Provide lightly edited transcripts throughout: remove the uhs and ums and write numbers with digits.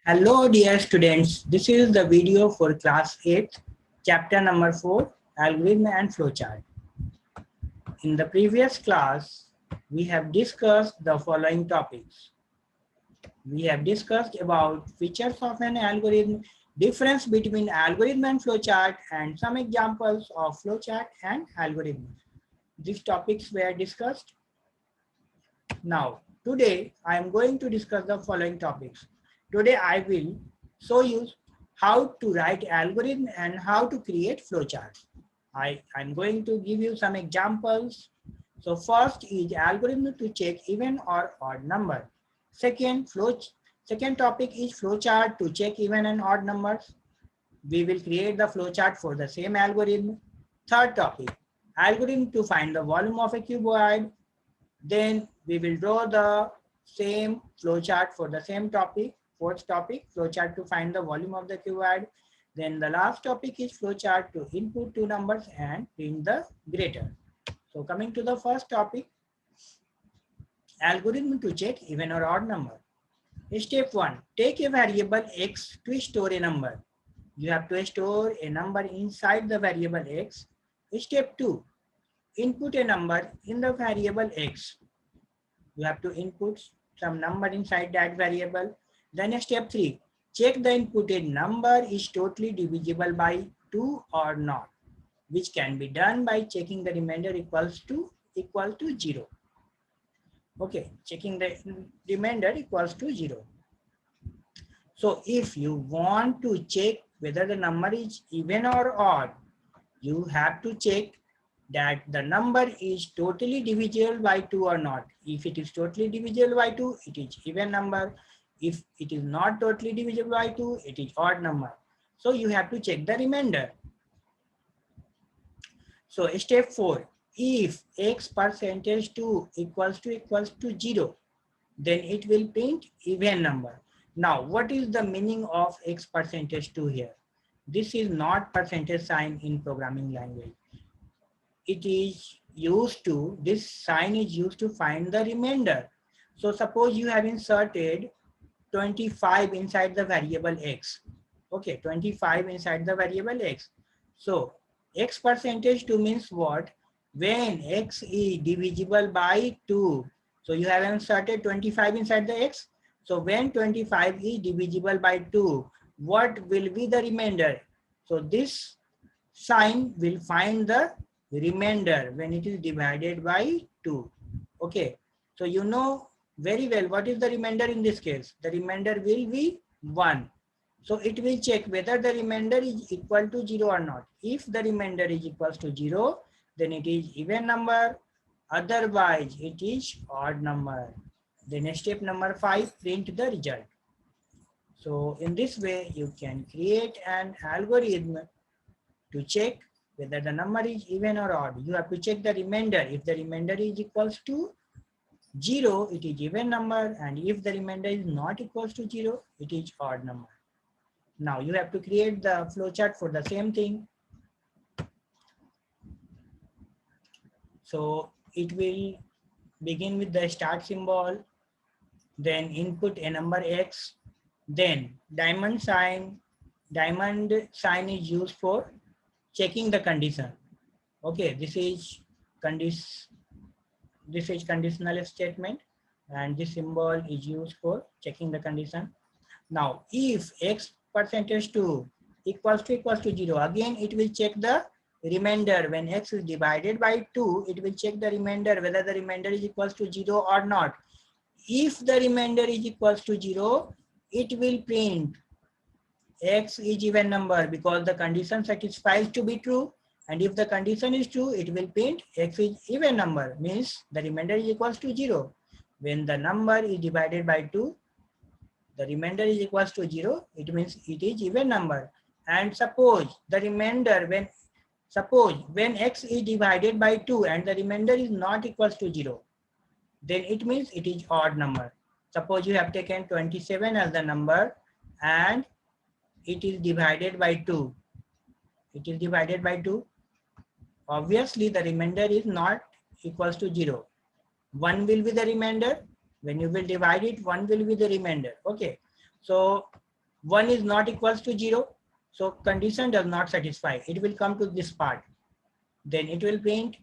Hello dear students, this is the video for class 8, chapter number 4, Algorithm and Flowchart. In the previous class, we have discussed the following topics. We have discussed about features of an algorithm, difference between algorithm and flowchart, and some examples of flowchart and algorithm. These topics were discussed. Now, today I am going to discuss the following topics. Today I will show you how to write algorithm and how to create flowcharts. I'm going to give you some examples. So first is algorithm to check even or odd number. Second topic is flowchart to check even and odd numbers. We will create the flowchart for the same algorithm. Third topic, algorithm to find the volume of a cuboid. Then we will draw the same flowchart for the same topic. Fourth topic, flowchart to find the volume of the cuboid. Then the last topic is flowchart to input two numbers and print the greater. So coming to the first topic, algorithm to check even or odd number. Step 1, take a variable x to store a number. You have to store a number inside the variable x. Step 2, input a number in the variable x. You have to input some number inside that variable. Then step 3, check the inputted number is totally divisible by 2 or not, which can be done by checking the remainder equal to 0. Okay, checking the remainder equals to 0. So if you want to check whether the number is even or odd, you have to check that the number is totally divisible by 2 or not. If it is totally divisible by 2, it is even number. If it is not totally divisible by 2, it is odd number. So you have to check the remainder. So step 4, if x percentage 2 equals to 0, then it will print even number. Now, what is the meaning of x percentage 2 here? This is not percentage sign in programming language. It is used to, this sign is used to find the remainder. So suppose you have inserted 25 inside the variable x. Okay, 25 inside the variable x. So x percentage 2 means what? When x is divisible by 2. So you have inserted 25 inside the x. So when 25 is divisible by 2, what will be the remainder? So this sign will find the remainder when it is divided by 2. Okay, so you know very well what is the remainder in this case. The remainder will be 1. So it will check whether the remainder is equal to 0 or not. If the remainder is equal to 0, then it is even number. Otherwise, it is odd number. Then step number 5, print the result. So in this way, you can create an algorithm to check whether the number is even or odd. You have to check the remainder. If the remainder is equals to 0, it is even number, and if the remainder is not equals to 0, it is odd number. Now you have to create the flowchart for the same thing. So it will begin with the start symbol, then input a number x, then diamond sign. Diamond sign is used for checking the condition. Okay, this is conditional statement, and this symbol is used for checking the condition. Now, if x percentage 2 equals to 0, again it will check the remainder. When x is divided by 2, it will check the remainder whether the remainder is equals to 0 or not. If the remainder is equals to 0, it will print x is even number because the condition satisfies to be true. And if the condition is true, it will print x is even number, means the remainder is equals to 0. When the number is divided by 2, the remainder is equals to 0, it means it is even number. And suppose the remainder, when x is divided by 2 and the remainder is not equals to 0, then it means it is odd number. Suppose you have taken 27 as the number and it is divided by 2. It is divided by 2. Obviously, the remainder is not equals to 0. 1 will be the remainder. When you will divide it, 1 will be the remainder. Okay. So 1 is not equals to 0. So condition does not satisfy. It will come to this part. Then it will print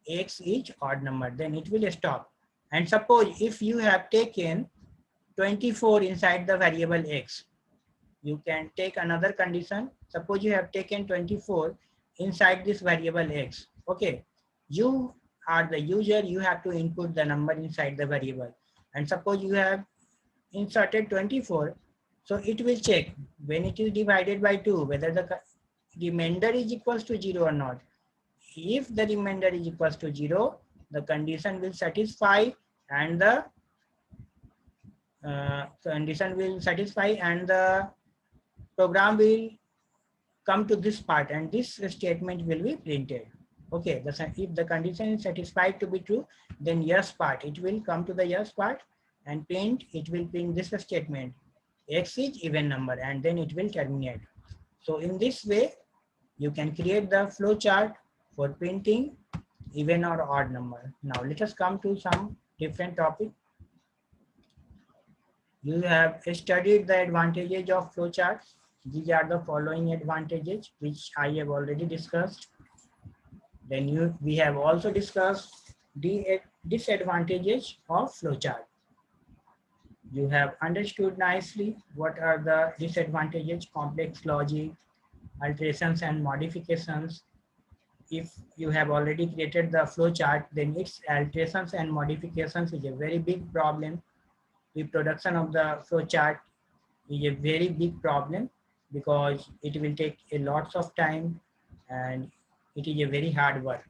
X is odd number. Then it will stop. And suppose if you have taken 24 inside the variable X, you can take another condition. Suppose you have taken 24 inside this variable X. Okay. You are the user. You have to input the number inside the variable. And suppose you have inserted 24. So it will check when it is divided by 2, whether the remainder is equals to 0 or not. If the remainder is equals to 0, the condition will satisfy and the program will come to this part and this statement will be printed. Okay, if the condition is satisfied to be true, then yes part, it will come to the yes part and it will print this statement. X is even number and then it will terminate. So in this way, you can create the flow chart for printing even or odd number. Now let us come to some different topic. You have studied the advantages of flow charts. These are the following advantages which I have already discussed. Then we have also discussed the disadvantages of flow chart. You have understood nicely what are the disadvantages: complex logic, alterations and modifications. If you have already created the flow chart, then its alterations and modifications is a very big problem. Reproduction of the flow chart is a very big problem because it will take a lots of time and it is a very hard work.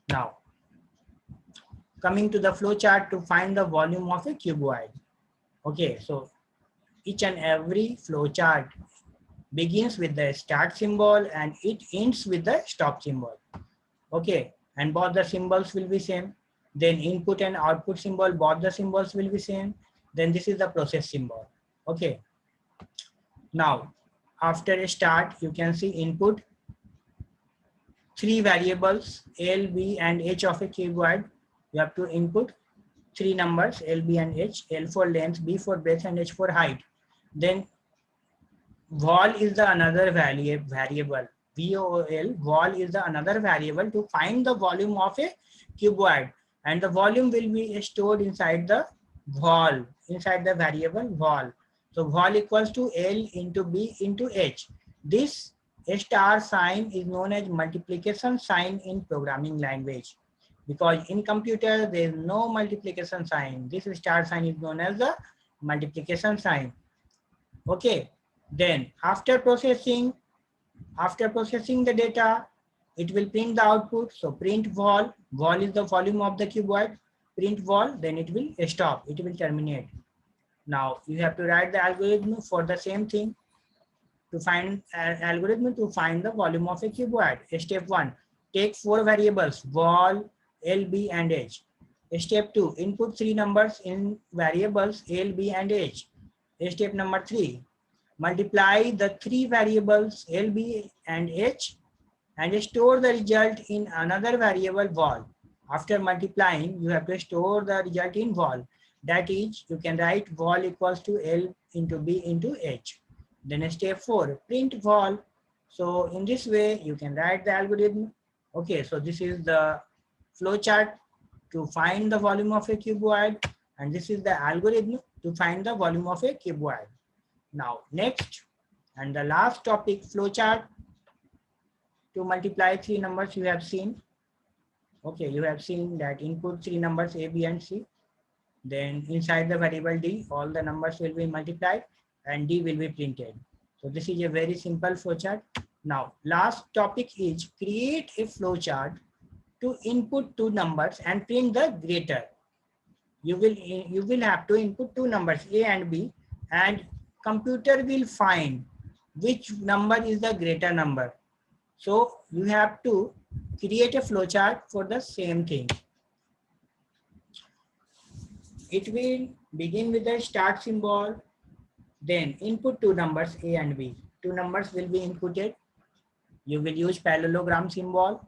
Now, coming to the flow chart to find the volume of a cuboid. Okay, so each and every flow chart begins with the start symbol and it ends with the stop symbol. Okay, and both the symbols will be same. Then input and output symbol, both the symbols will be same. Then this is the process symbol. Okay. Now, after a start, you can see input 3 variables L, B, and H of a cuboid. You have to input 3 numbers L, B, and H. L for length, B for breadth, and H for height. Then vol is the another variable. VOL, vol is the another variable to find the volume of a cuboid, and the volume will be stored inside the vol, inside the variable vol. So vol equals to L into B into H. This star sign is known as multiplication sign in programming language, because in computer there is no multiplication sign. This star sign is known as the multiplication sign. Okay. Then after processing the data, it will print the output. So print vol. Vol is the volume of the cuboid. Print vol, then it will stop. It will terminate. Now you have to write the algorithm for the same thing to find algorithm to find the volume of a cuboid. Step 1, take 4 variables vol, L, B, and H. Step 2, input 3 numbers in variables L, B, and H. Step number 3, multiply the 3 variables L, B, and H and store the result in another variable vol. After multiplying, you have to store the result in vol. That is, you can write vol equals to L into B into H. Then step 4, print vol. So in this way, you can write the algorithm. Okay, so this is the flow chart to find the volume of a cuboid, and this is the algorithm to find the volume of a cuboid. Now next and the last topic, flow chart to multiply 3 numbers you have seen. Okay, you have seen that input 3 numbers A, B, and C. Then inside the variable D, all the numbers will be multiplied and D will be printed. So this is a very simple flow chart. Now last topic is create a flow chart to input 2 numbers and print the greater. You will have to input 2 numbers A and B, and computer will find which number is the greater number. So you have to create a flow chart for the same thing. It will begin with the start symbol, then input 2 numbers A and B. 2 numbers will be inputted. You will use parallelogram symbol.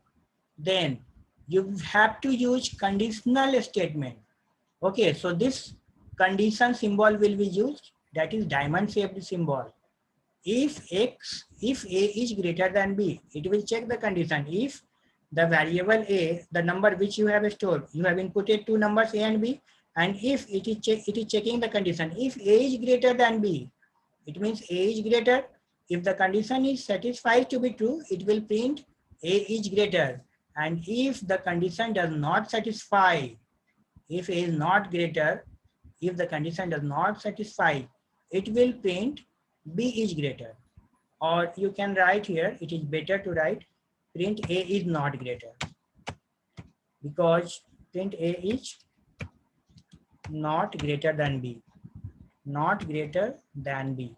Then you have to use conditional statement. Okay, so this condition symbol will be used that is diamond shaped symbol. If A is greater than B, it will check the condition. If the variable A, the number which you have stored, you have inputted two numbers A and B, and if it is checking the condition. If A is greater than B, it means A is greater. If the condition is satisfied to be true, it will print A is greater. And if the condition does not satisfy, if A is not greater, if the condition does not satisfy, it will print B is greater. Or you can write here, it is better to write print A is not greater, because print A is not greater than B, not greater than B.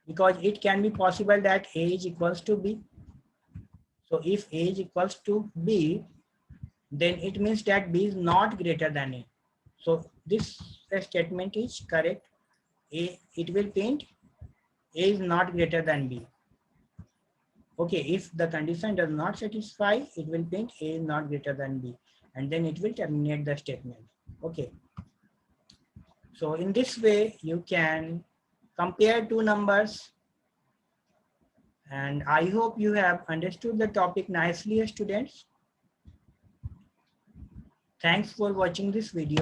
Because it can be possible that A is equals to B. So if A is equals to B, then it means that B is not greater than A. So this statement is correct. It will print A is not greater than B. Okay, if the condition does not satisfy, it will print A is not greater than B, and then it will terminate the statement. Okay. So in this way, you can compare two numbers. And I hope you have understood the topic nicely, students. Thanks for watching this video.